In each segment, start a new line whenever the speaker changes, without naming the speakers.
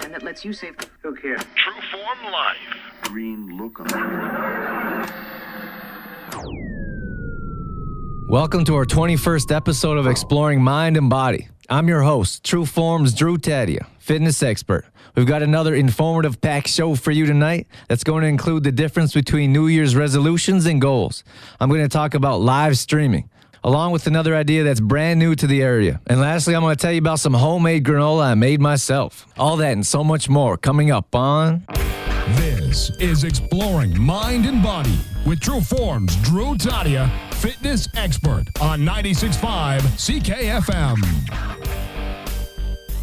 and that lets you save.
Look here.
True Form Life.
Green look on it.
Welcome to our 21st episode of Exploring Mind and Body. I'm your host, True Form's Drew Tadia, fitness expert. We've got another informative packed show for you tonight that's going to include the difference between New Year's resolutions and goals. I'm going to talk about live streaming, along with another idea that's brand new to the area. And lastly, I'm going to tell you about some homemade granola I made myself. All that and so much more coming up on...
This is Exploring Mind and Body with True Form's Drew Tadia, fitness expert on 96.5 CKFM.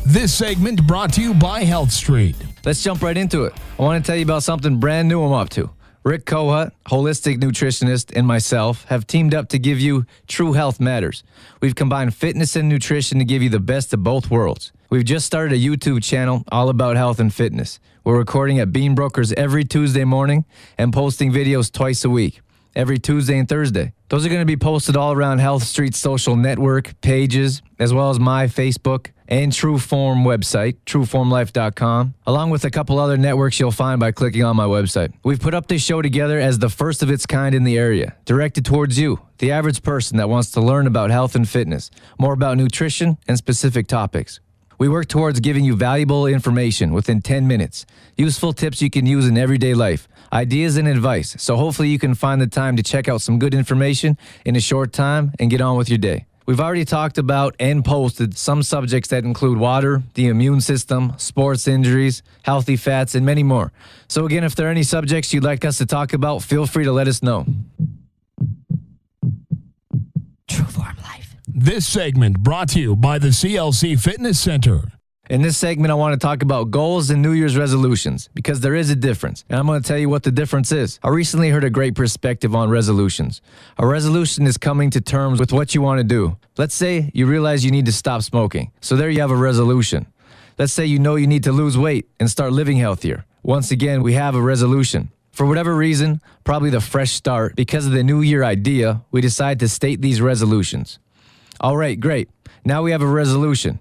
This segment brought to you by Health Street.
Let's jump right into it. I want to tell you about something brand new I'm up to. Rick Kohut, holistic nutritionist, and myself have teamed up to give you True Health Matters. We've combined fitness and nutrition to give you the best of both worlds. We've just started a YouTube channel all about health and fitness. We're recording at Bean Brokers every Tuesday morning and posting videos twice a week, every Tuesday and Thursday. Those are going to be posted all around Health Street's social network pages, as well as my Facebook and True Form website, trueformlife.com, along with a couple other networks you'll find by clicking on my website. We've put up this show together as the first of its kind in the area, directed towards you, the average person that wants to learn about health and fitness, more about nutrition and specific topics. We work towards giving you valuable information within 10 minutes, useful tips you can use in everyday life, ideas and advice, so hopefully you can find the time to check out some good information in a short time and get on with your day. We've already talked about and posted some subjects that include water, the immune system, sports injuries, healthy fats, and many more. So again, if there are any subjects you'd like us to talk about, feel free to let us know.
True Form Life.
This segment brought to you by the CLC Fitness Center.
In this segment, I want to talk about goals and New Year's resolutions because there is a difference, and I'm going to tell you what the difference is. I recently heard a great perspective on resolutions. A resolution is coming to terms with what you want to do. Let's say you realize you need to stop smoking, so there you have a resolution. Let's say you know you need to lose weight and start living healthier. Once again, we have a resolution. For whatever reason, probably the fresh start, because of the New Year idea, we decide to state these resolutions. All right, great. Now we have a resolution.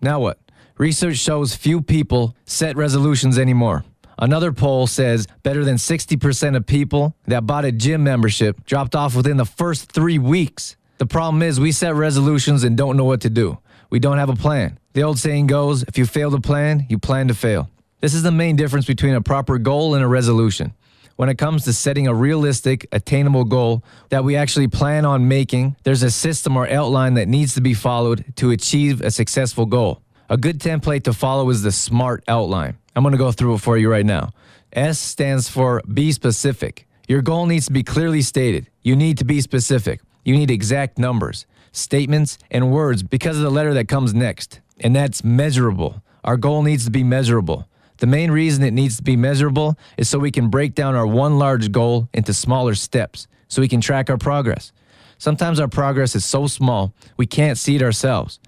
Now what? Research shows few people set resolutions anymore. Another poll says better than 60% of people that bought a gym membership dropped off within the first 3 weeks. The problem is we set resolutions and don't know what to do. We don't have a plan. The old saying goes, if you fail to plan, you plan to fail. This is the main difference between a proper goal and a resolution. When it comes to setting a realistic, attainable goal that we actually plan on making, there's a system or outline that needs to be followed to achieve a successful goal. A good template to follow is the SMART outline. I'm going to go through it for you right now. S stands for be specific. Your goal needs to be clearly stated. You need to be specific. You need exact numbers, statements, and words because of the letter that comes next. And that's measurable. Our goal needs to be measurable. The main reason it needs to be measurable is so we can break down our one large goal into smaller steps so we can track our progress. Sometimes our progress is so small we can't see it ourselves.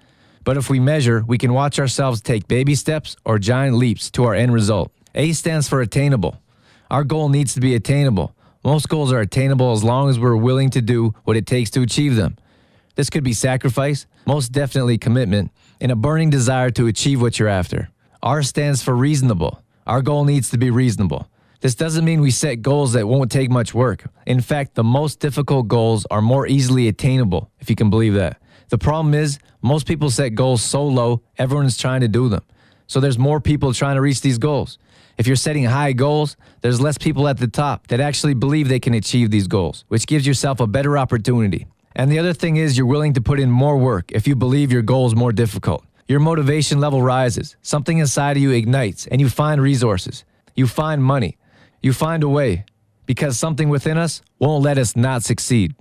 But if we measure, we can watch ourselves take baby steps or giant leaps to our end result. A stands for attainable. Our goal needs to be attainable. Most goals are attainable as long as we're willing to do what it takes to achieve them. This could be sacrifice, most definitely commitment, and a burning desire to achieve what you're after. R stands for reasonable. Our goal needs to be reasonable. This doesn't mean we set goals that won't take much work. In fact, the most difficult goals are more easily attainable, if you can believe that. The problem is, most people set goals so low, everyone is trying to do them. So there's more people trying to reach these goals. If you're setting high goals, there's less people at the top that actually believe they can achieve these goals, which gives yourself a better opportunity. And the other thing is you're willing to put in more work if you believe your goal is more difficult. Your motivation level rises, something inside of you ignites, and you find resources. You find money. You find a way, because something within us won't let us not succeed.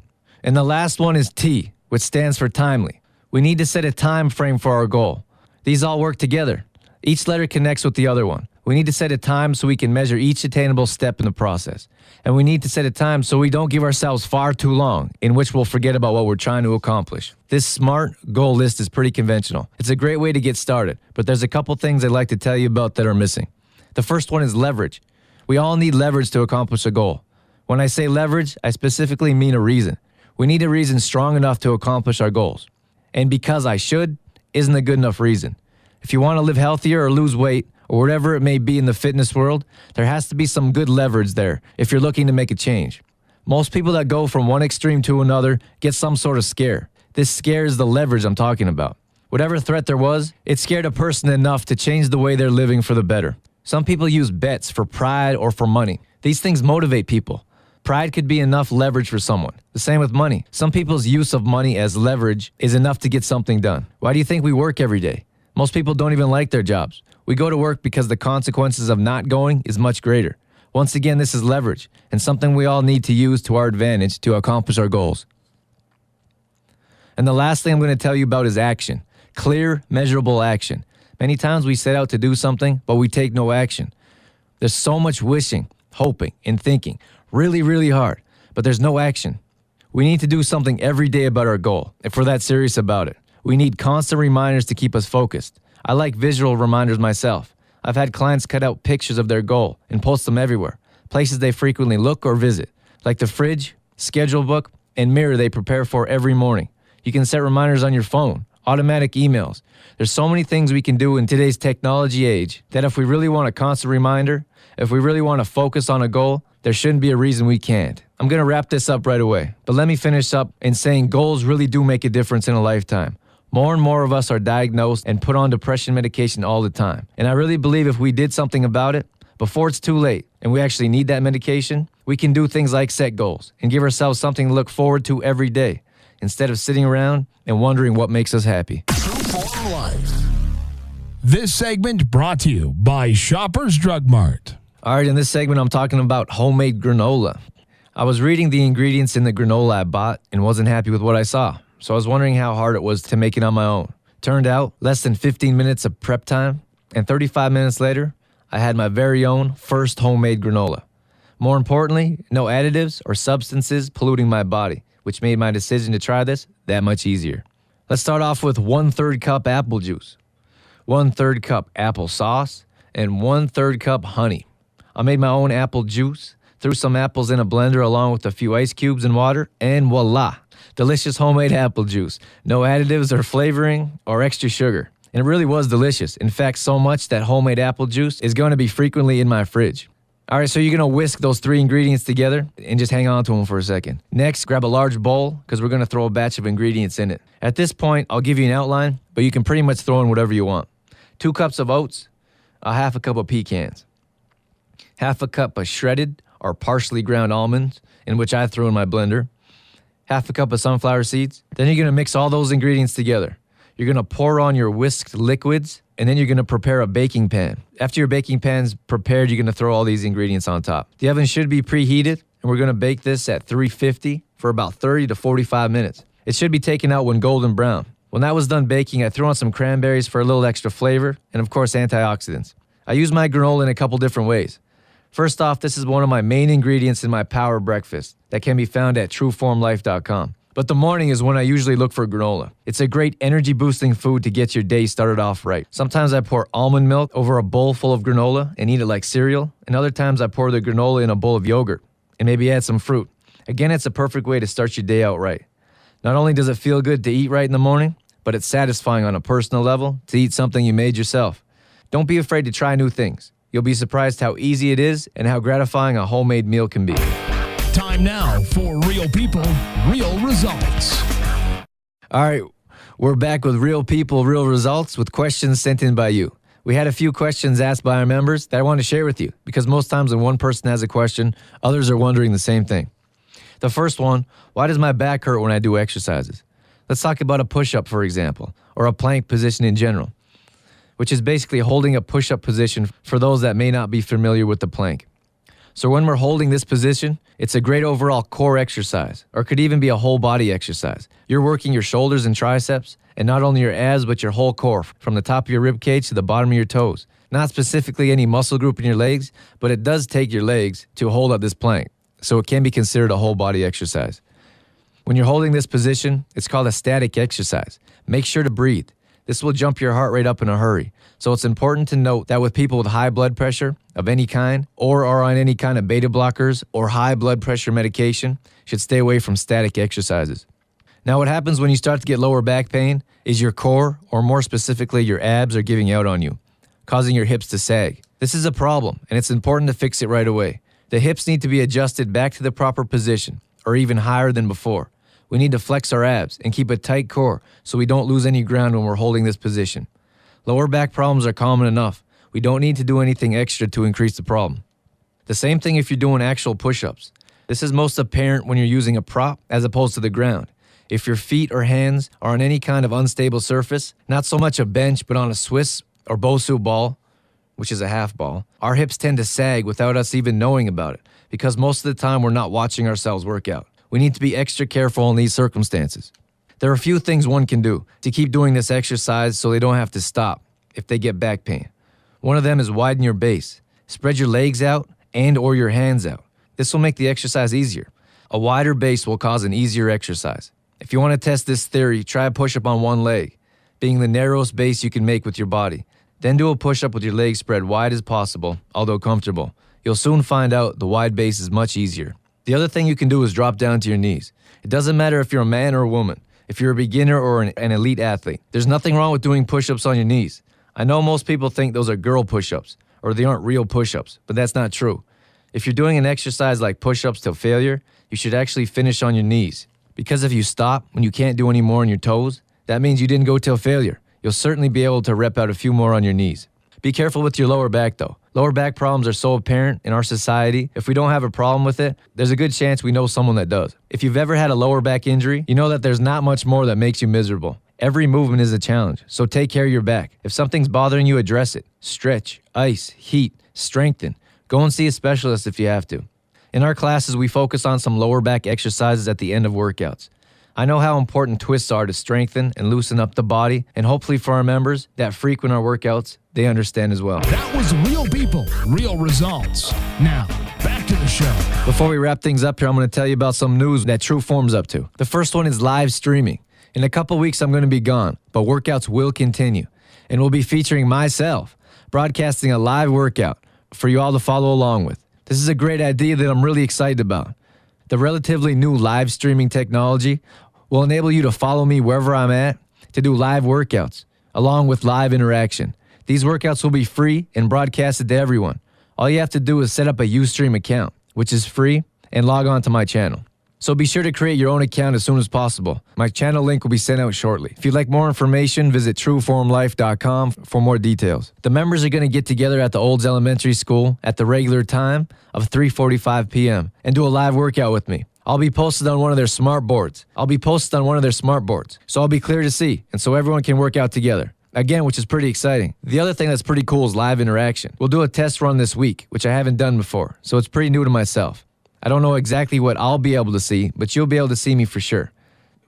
And the last one is T, which stands for timely. We need to set a time frame for our goal. These all work together. Each letter connects with the other one. We need to set a time so we can measure each attainable step in the process. And we need to set a time so we don't give ourselves far too long, in which we'll forget about what we're trying to accomplish. This SMART goal list is pretty conventional. It's a great way to get started, but there's a couple things I'd like to tell you about that are missing. The first one is leverage. We all need leverage to accomplish a goal. When I say leverage, I specifically mean a reason. We need a reason strong enough to accomplish our goals. And because I should isn't a good enough reason. If you want to live healthier or lose weight or whatever it may be in the fitness world, there has to be some good leverage there if you're looking to make a change. Most people that go from one extreme to another get some sort of scare. This scare is the leverage I'm talking about. Whatever threat there was, it scared a person enough to change the way they're living for the better. Some people use bets for pride or for money. These things motivate people. Pride could be enough leverage for someone. The same with money. Some people's use of money as leverage is enough to get something done. Why do you think we work every day? Most people don't even like their jobs. We go to work because the consequences of not going is much greater. Once again, this is leverage and something we all need to use to our advantage to accomplish our goals. And the last thing I'm going to tell you about is action. Clear, measurable action. Many times we set out to do something, but we take no action. There's so much wishing, hoping, and thinking. Really, really hard. But there's no action. We need to do something every day about our goal, if we're that serious about it. We need constant reminders to keep us focused. I like visual reminders myself. I've had clients cut out pictures of their goal and post them everywhere, places they frequently look or visit, like the fridge, schedule book, and mirror they prepare for every morning. You can set reminders on your phone, automatic emails. There's so many things we can do in today's technology age that if we really want a constant reminder, if we really want to focus on a goal, there shouldn't be a reason we can't. I'm going to wrap this up right away, but let me finish up in saying goals really do make a difference in a lifetime. More and more of us are diagnosed and put on depression medication all the time. And I really believe if we did something about it, before it's too late, and we actually need that medication, we can do things like set goals and give ourselves something to look forward to every day, instead of sitting around and wondering what makes us happy.
True Form Life. This segment brought to you by Shoppers Drug Mart.
All right, in this segment, I'm talking about homemade granola. I was reading the ingredients in the granola I bought and wasn't happy with what I saw. So I was wondering how hard it was to make it on my own. Turned out, less than 15 minutes of prep time, and 35 minutes later, I had my very own first homemade granola. More importantly, no additives or substances polluting my body, which made my decision to try this that much easier. Let's start off with 1/3 cup apple juice, 1/3 cup apple sauce, and 1/3 cup honey. I made my own apple juice, threw some apples in a blender along with a few ice cubes and water, and voila, delicious homemade apple juice. No additives or flavoring or extra sugar. And it really was delicious. In fact, so much that homemade apple juice is going to be frequently in my fridge. All right, so you're going to whisk those 3 ingredients together and just hang on to them for a second. Next, grab a large bowl because we're going to throw a batch of ingredients in it. At this point, I'll give you an outline, but you can pretty much throw in whatever you want. 2 cups of oats, a half a cup of pecans, half a cup of shredded or partially ground almonds, in which I threw in my blender, half a cup of sunflower seeds. Then you're going to mix all those ingredients together. You're going to pour on your whisked liquids, and then you're going to prepare a baking pan. After your baking pan's prepared, you're going to throw all these ingredients on top. The oven should be preheated, and we're going to bake this at 350 for about 30 to 45 minutes. It should be taken out when golden brown. When that was done baking, I threw on some cranberries for a little extra flavor, and of course antioxidants. I use my granola in a couple different ways. First off, this is one of my main ingredients in my power breakfast that can be found at trueformlife.com. But the morning is when I usually look for granola. It's a great energy-boosting food to get your day started off right. Sometimes I pour almond milk over a bowl full of granola and eat it like cereal, and other times I pour the granola in a bowl of yogurt and maybe add some fruit. Again, it's a perfect way to start your day out right. Not only does it feel good to eat right in the morning, but it's satisfying on a personal level to eat something you made yourself. Don't be afraid to try new things. You'll be surprised how easy it is and how gratifying a homemade meal can be.
Time now for Real People, Real Results.
All right, we're back with Real People, Real Results with questions sent in by you. We had a few questions asked by our members that I want to share with you because most times when one person has a question, others are wondering the same thing. The first one, why does my back hurt when I do exercises? Let's talk about a push-up, for example, or a plank position in general, which is basically holding a push-up position for those that may not be familiar with the plank. So when we're holding this position, it's a great overall core exercise, or could even be a whole body exercise. You're working your shoulders and triceps, and not only your abs, but your whole core, from the top of your rib cage to the bottom of your toes. Not specifically any muscle group in your legs, but it does take your legs to hold up this plank, so it can be considered a whole body exercise. When you're holding this position, it's called a static exercise. Make sure to breathe. This will jump your heart rate up in a hurry. So it's important to note that with people with high blood pressure of any kind or are on any kind of beta blockers or high blood pressure medication should stay away from static exercises. Now what happens when you start to get lower back pain is your core, or more specifically your abs, are giving out on you. causing your hips to sag. This is a problem, and it's important to fix it right away. The hips need to be adjusted back to the proper position, or even higher than before. We need to flex our abs and keep a tight core so we don't lose any ground when we're holding this position. Lower back problems are common enough. We don't need to do anything extra to increase the problem. The same thing if you're doing actual push-ups. This is most apparent when you're using a prop as opposed to the ground. If your feet or hands are on any kind of unstable surface, not so much a bench but on a Swiss or Bosu ball, which is a half ball, our hips tend to sag without us even knowing about it because most of the time we're not watching ourselves work out. We need to be extra careful in these circumstances. There are a few things one can do to keep doing this exercise so they don't have to stop if they get back pain. One of them is widen your base. Spread your legs out and or your hands out. This will make the exercise easier. A wider base will cause an easier exercise. If you want to test this theory, try a push-up on one leg, being the narrowest base you can make with your body. Then do a push-up with your legs spread wide as possible, although comfortable. You'll soon find out the wide base is much easier. The other thing you can do is drop down to your knees. It doesn't matter if you're a man or a woman, if you're a beginner or an elite athlete. There's nothing wrong with doing push-ups on your knees. I know most people think those are girl push-ups, or they aren't real push-ups, but that's not true. If you're doing an exercise like push-ups till failure, you should actually finish on your knees. Because if you stop when you can't do any more on your toes, that means you didn't go till failure. You'll certainly be able to rep out a few more on your knees. Be careful with your lower back though. Lower back problems are so apparent in our society. If we don't have a problem with it, there's a good chance we know someone that does. If you've ever had a lower back injury, you know that there's not much more that makes you miserable. Every movement is a challenge, so take care of your back. If something's bothering you, address it. Stretch, ice, heat, strengthen. Go and see a specialist if you have to. In our classes, we focus on some lower back exercises at the end of workouts. I know how important twists are to strengthen and loosen up the body, and hopefully for our members that frequent our workouts, they understand as well.
That was real people, real results. Now, back to the show.
Before we wrap things up here, I'm going to tell you about some news that True Form's up to. The first one is live streaming. In a couple weeks, I'm going to be gone, but workouts will continue, and we'll be featuring myself, broadcasting a live workout for you all to follow along with. This is a great idea that I'm really excited about. The relatively new live streaming technology will enable you to follow me wherever I'm at to do live workouts, along with live interaction. These workouts will be free and broadcasted to everyone. All you have to do is set up a Ustream account, which is free, and log on to my channel. So be sure to create your own account as soon as possible. My channel link will be sent out shortly. If you'd like more information, visit trueformlife.com for more details. The members are going to get together at the Olds Elementary School at the regular time of 3:45 p.m. and do a live workout with me. I'll be posted on one of their smart boards. So I'll be clear to see, and so everyone can work out together. Again, which is pretty exciting. The other thing that's pretty cool is live interaction. We'll do a test run this week, which I haven't done before, so it's pretty new to myself. I don't know exactly what I'll be able to see, but you'll be able to see me for sure.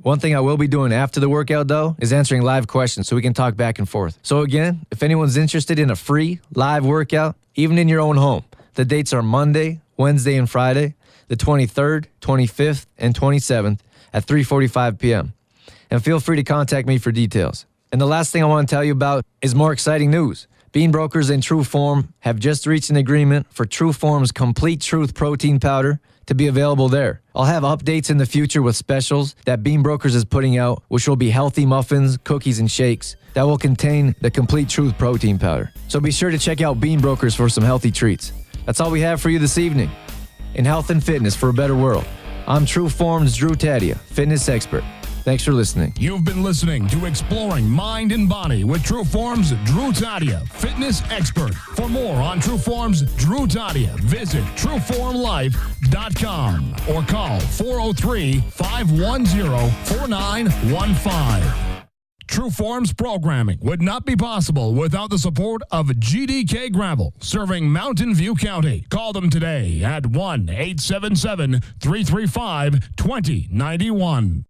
One thing I will be doing after the workout, though, is answering live questions so we can talk back and forth. So again, if anyone's interested in a free live workout, even in your own home, the dates are Monday, Wednesday, and Friday, the 23rd, 25th, and 27th at 3:45 p.m. And feel free to contact me for details. And the last thing I want to tell you about is more exciting news. Bean Brokers and True Form have just reached an agreement for True Form's Complete Truth Protein Powder to be available there. I'll have updates in the future with specials that Bean Brokers is putting out, which will be healthy muffins, cookies, and shakes that will contain the Complete Truth Protein Powder. So be sure to check out Bean Brokers for some healthy treats. That's all we have for you this evening. In health and fitness for a better world, I'm True Form's Drew Tadia, fitness expert. Thanks for listening.
You've been listening to Exploring Mind and Body with True Form's Drew Tadia, fitness expert. For more on True Form's Drew Tadia, visit trueformlife.com or call 403-510-4915. True Form's programming would not be possible without the support of GDK Gravel, serving Mountain View County. Call them today at 1-877-335-2091.